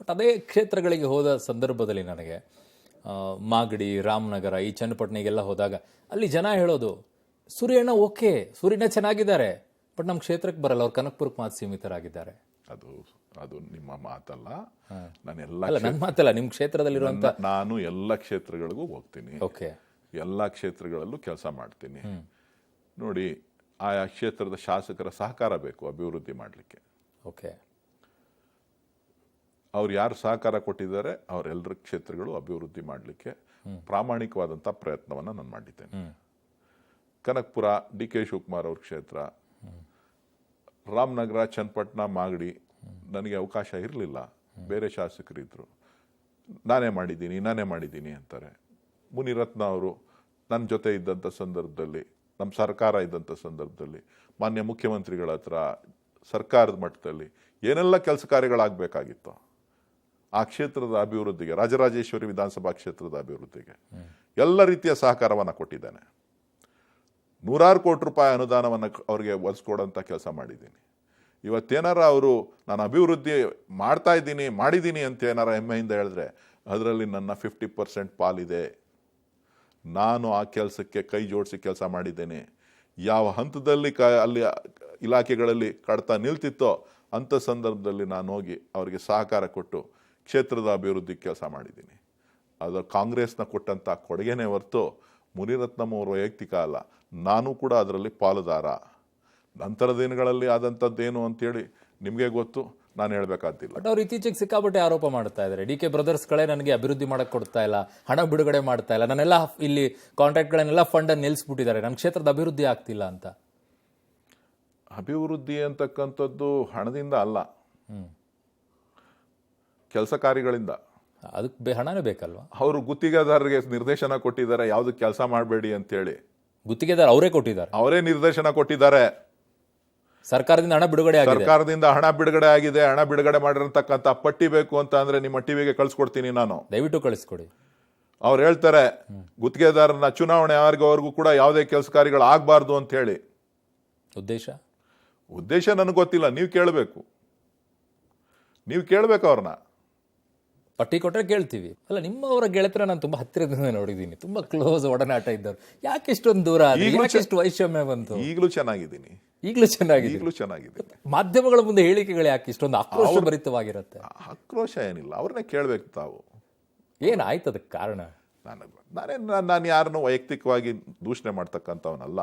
But ಅದೇ ಕ್ಷೇತ್ರಗಳಿಗೆ ಹೋದ ಸಂದರ್ಭದಲ್ಲಿ ನನಗೆ ಮಾಗಡಿ, ರಾಮನಗರ, ಈ ಚನ್ನಪಟ್ಟಣಿಗೆಲ್ಲ ಹೋದಾಗ ಅಲ್ಲಿ ಜನ ಹೇಳೋದು ಸೂರ್ಯಣ್ಣ ಓಕೆ, ಸೂರ್ಯಣ್ಣ ಚೆನ್ನಾಗಿದ್ದಾರೆ, ಬಟ್ ನಮ್ಮ ಕ್ಷೇತ್ರಕ್ಕೆ ಬರಲ್ಲ, ಅವ್ರು ಕನಕಪುರಕ್ಕೆ ಮಾತು ಸೀಮಿತರಾಗಿದ್ದಾರೆ. ಅದು ನಿಮ್ಮ ಮಾತಲ್ಲ. ನನ್ನ ಮಾತಲ್ಲ, ನಿಮ್ಮ ಕ್ಷೇತ್ರದಲ್ಲಿರುವಂತ ನಾನು ಎಲ್ಲ ಕ್ಷೇತ್ರಗಳಿಗೂ ಹೋಗ್ತೀನಿ. ಓಕೆ, ಎಲ್ಲ ಕ್ಷೇತ್ರಗಳಲ್ಲೂ ಕೆಲಸ ಮಾಡ್ತೀನಿ. ನೋಡಿ, ಆಯಾ ಕ್ಷೇತ್ರದ ಶಾಸಕರ ಸಹಕಾರ ಬೇಕು ಅಭಿವೃದ್ಧಿ ಮಾಡಲಿಕ್ಕೆ. ಓಕೆ, ಅವ್ರು ಯಾರು ಸಹಕಾರ ಕೊಟ್ಟಿದ್ದಾರೆ ಅವರೆಲ್ಲರ ಕ್ಷೇತ್ರಗಳು ಅಭಿವೃದ್ಧಿ ಮಾಡಲಿಕ್ಕೆ ಪ್ರಾಮಾಣಿಕವಾದಂಥ ಪ್ರಯತ್ನವನ್ನು ನಾನು ಮಾಡಿದ್ದೇನೆ. ಕನಕಪುರ, ಡಿ ಕೆ ಶಿವಕುಮಾರ್ ಅವ್ರ ಕ್ಷೇತ್ರ, ರಾಮನಗರ, ಚನ್ನಪಟ್ಟಣ, ಮಾಗಡಿ ನನಗೆ ಅವಕಾಶ ಇರಲಿಲ್ಲ. ಬೇರೆ ಶಾಸಕರಿದ್ದರು. ನಾನೇ ಮಾಡಿದ್ದೀನಿ ಅಂತಾರೆ. ಮುನಿರತ್ನ ಅವರು ನನ್ನ ಜೊತೆ ಇದ್ದಂಥ ಸಂದರ್ಭದಲ್ಲಿ, ನಮ್ಮ ಸರ್ಕಾರ ಇದ್ದಂಥ ಸಂದರ್ಭದಲ್ಲಿ ಮಾನ್ಯ ಮುಖ್ಯಮಂತ್ರಿಗಳ ಹತ್ರ ಸರ್ಕಾರದ ಮಟ್ಟದಲ್ಲಿ ಏನೆಲ್ಲ ಕೆಲಸ ಕಾರ್ಯಗಳಾಗಬೇಕಾಗಿತ್ತು ಆ ಕ್ಷೇತ್ರದ ಅಭಿವೃದ್ಧಿಗೆ, ರಾಜರಾಜೇಶ್ವರಿ ವಿಧಾನಸಭಾ ಕ್ಷೇತ್ರದ ಅಭಿವೃದ್ಧಿಗೆ ಎಲ್ಲ ರೀತಿಯ ಸಹಕಾರವನ್ನು ಕೊಟ್ಟಿದ್ದೇನೆ. ನೂರಾರು ಕೋಟಿ ರೂಪಾಯಿ ಅನುದಾನವನ್ನು ಅವ್ರಿಗೆ ಒದಗಿಸ್ಕೊಡೋಂಥ ಕೆಲಸ ಮಾಡಿದ್ದೀನಿ. ಇವತ್ತೇನಾರ ಅವರು ನಾನು ಅಭಿವೃದ್ಧಿ ಮಾಡಿದ್ದೀನಿ ಅಂತ ಏನಾರ ಹೆಮ್ಮೆಯಿಂದ ಹೇಳಿದ್ರೆ ಅದರಲ್ಲಿ ನನ್ನ 50% ಪಾಲಿದೆ. ನಾನು ಆ ಕೆಲಸಕ್ಕೆ ಕೈ ಜೋಡಿಸಿ ಕೆಲಸ ಮಾಡಿದ್ದೇನೆ. ಯಾವ ಹಂತದಲ್ಲಿ ಅಲ್ಲಿ ಇಲಾಖೆಗಳಲ್ಲಿ ಕಡ್ತಾ ನಿಲ್ತಿತ್ತೋ ಅಂಥ ಸಂದರ್ಭದಲ್ಲಿ ನಾನು ಹೋಗಿ ಅವರಿಗೆ ಸಹಕಾರ ಕೊಟ್ಟು ಕ್ಷೇತ್ರದ ಅಭಿವೃದ್ಧಿ ಕೆಲಸ ಮಾಡಿದ್ದೀನಿ. ಅದು ಕಾಂಗ್ರೆಸ್ನ ಕೊಟ್ಟಂಥ ಕೊಡುಗೆನೇ ಹೊರತು ಮುನಿರತ್ನಂ ಅವರ ವೈಯಕ್ತಿಕ ಅಲ್ಲ. ನಾನು ಕೂಡ ಅದರಲ್ಲಿ ಪಾಲುದಾರ. ನಂತರ ದಿನಗಳಲ್ಲಿ ಆದಂಥದ್ದೇನು ಅಂತೇಳಿ ನಿಮಗೆ ಗೊತ್ತು, ನಾನು ಹೇಳಬೇಕಾದಿಲ್ಲ. ಬಟ್ ಅವ್ರು ಇತ್ತೀಚೆಗೆ ಸಿಕ್ಕಾಪಟ್ಟೆ ಆರೋಪ ಮಾಡ್ತಾ ಇದ್ದಾರೆ, ಡಿ ಕೆ ಬ್ರದರ್ಸ್ಗಳೇ ನನಗೆ ಅಭಿವೃದ್ಧಿ ಮಾಡಕ್ಕೆ ಕೊಡ್ತಾ ಇಲ್ಲ, ಹಣ ಬಿಡುಗಡೆ ಮಾಡ್ತಾ ಇಲ್ಲ, ನನ್ನೆಲ್ಲ ಇಲ್ಲಿ ಕಾಂಟ್ರಾಕ್ಟ್ಗಳನ್ನೆಲ್ಲ ಫಂಡನ್ನು ನಿಲ್ಲಿಸ್ಬಿಟ್ಟಿದ್ದಾರೆ, ನನ್ನ ಕ್ಷೇತ್ರದ ಅಭಿವೃದ್ಧಿ ಆಗ್ತಿಲ್ಲ ಅಂತ. ಅಭಿವೃದ್ಧಿ ಅಂತಕ್ಕಂಥದ್ದು ಹಣದಿಂದ ಅಲ್ಲ, ಕೆಲಸ ಕಾರ್ಯಗಳಿಂದ. ಅದಕ್ಕೆ ಹಣನೇ ಬೇಕಲ್ವಾ? ಅವರು ಗುತ್ತಿಗೆದಾರರಿಗೆ ನಿರ್ದೇಶನ ಕೊಟ್ಟಿದ್ದಾರೆ, ಯಾವ್ದು ಕೆಲಸ ಮಾಡಬೇಡಿ ಅಂತೇಳಿ. ಗುತ್ತಿಗೆದಾರ ಅವರೇ ಕೊಟ್ಟಿದ್ದಾರೆ, ಅವರೇ ನಿರ್ದೇಶನ ಕೊಟ್ಟಿದ್ದಾರೆ. ಸರ್ಕಾರದಿಂದ ಹಣ ಬಿಡುಗಡೆ ಆಗಿದೆ. ಸರ್ಕಾರದಿಂದ ಹಣ ಬಿಡುಗಡೆ ಆಗಿದೆ. ಹಣ ಬಿಡುಗಡೆ ಮಾಡಿರತಕ್ಕಂಥ ಪಟ್ಟಿ ಬೇಕು ಅಂತ ಅಂದ್ರೆ ನಿಮ್ಮ ಟಿವಿಗೆ ಕಳ್ಸಿಕೊಡ್ತೀನಿ ನಾನು. ದಯವಿಟ್ಟು ಕಳಿಸ್ಕೊಡಿ. ಅವ್ರು ಹೇಳ್ತಾರೆ ಗುತ್ತಿಗೆದಾರನ ಚುನಾವಣೆ ಆಗೋವರೆಗೂ ಕೂಡ ಯಾವುದೇ ಕೆಲಸ ಕಾರ್ಯಗಳು ಆಗಬಾರ್ದು ಅಂತ ಹೇಳಿ. ಉದ್ದೇಶ ನನಗೆ ಗೊತ್ತಿಲ್ಲ, ನೀವು ಕೇಳಬೇಕು ಅವ್ರನ್ನ. ಪಟ್ಟಿ ಕೊಟ್ಟರೆ ಕೇಳ್ತೀವಿ. ಅಲ್ಲ, ನಿಮ್ಮವರ ಗೆಳೆತರ ನಾನು ತುಂಬಾ ಹತ್ತಿರದಿಂದ ನೋಡಿದ್ದೀನಿ, ತುಂಬಾ ಕ್ಲೋಸ್ ಒಡನಾಟ ಇದ್ದವ್ರು. ಯಾಕೆ ಇಷ್ಟೊಂದು ದೂರ, ಎಷ್ಟು ವೈಷಮ್ಯ ಬಂತು? ಈಗಲೂ ಚೆನ್ನಾಗಿದ್ದೀನಿ. ಮಾಧ್ಯಮಗಳ ಮುಂದೆ ಹೇಳಿಕೆಗಳು ಯಾಕೆ ಇಷ್ಟೊಂದು ಆಕ್ರೋಶ ಭರಿತವಾಗಿರುತ್ತೆ? ಆಕ್ರೋಶ ಏನಿಲ್ಲ, ಅವ್ರನ್ನೇ ಕೇಳಬೇಕು ತಾವು. ಏನಾಯ್ತು ಅದಕ್ಕೆ ಕಾರಣ? ನಾನು ಯಾರನ್ನು ವೈಯಕ್ತಿಕವಾಗಿ ದೂಷಣೆ ಮಾಡ್ತಕ್ಕಂಥವನಲ್ಲ.